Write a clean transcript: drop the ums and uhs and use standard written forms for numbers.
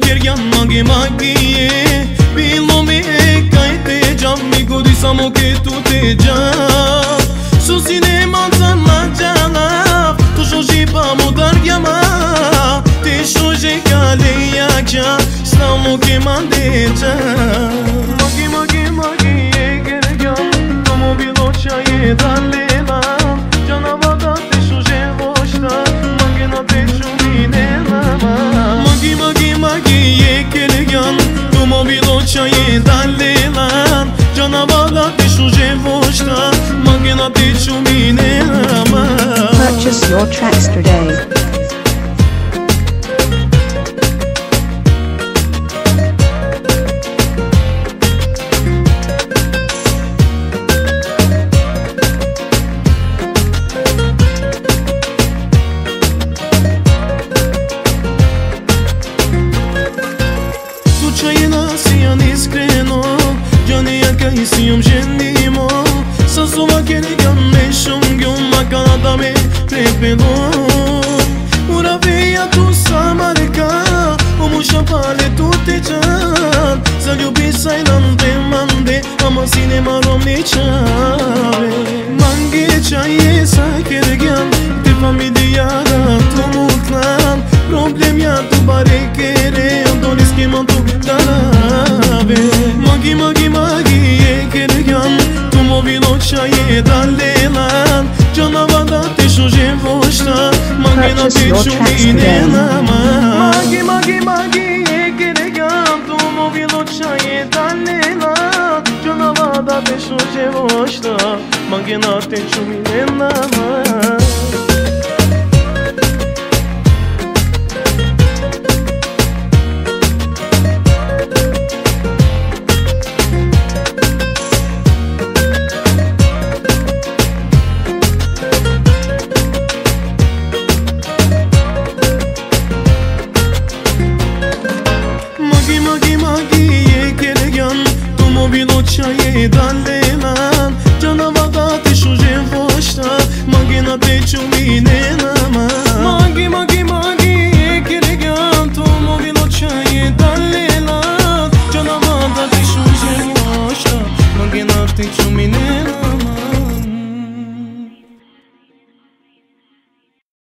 kërjan magi magije Bilo me e kajte gjam Mi godi sa mo këtu të gjam Susin e mancan ma gjana Tu shoshi pa mu dargja ma Ti shoshi kaleja kja Sta mo ke mande gjam Magi e kërjan To mo bilo qa je dalela Gjanavada ti shoshi voshta Magina te qumine nama Magi e kërjan To mo bilo qa je dalela Gjanavada ti shoshi voshta Magina te qumine nama Purchase your tracks today. Tu qa jena si janë iskreno Gjani ja ka i si jom gjenimo Sa sova kene janë me shumë Gjum ma ka da me trepeno Ura veja tu sa mareka O mu shapale tu te qan Za ljubi sa i lande mande Ama si ne marom një qave Mange qa je sa kere gjan Te familja da tu mu klan Problemja tu bare kere Doni s'keman tu darave Magi e kere gjan Tu mo vilo qa je dalelan Gjanavada te shoshi voshta Magina te qumine nama Magi e kere gjan Tu mo vilo qa je dalelan Gjanavada te shoshi voshta Magina te qumine nama Magi e kere gjan Tu mo bilo qa je dalelan Gjanavada te shoshi voshta Magina te qumine nama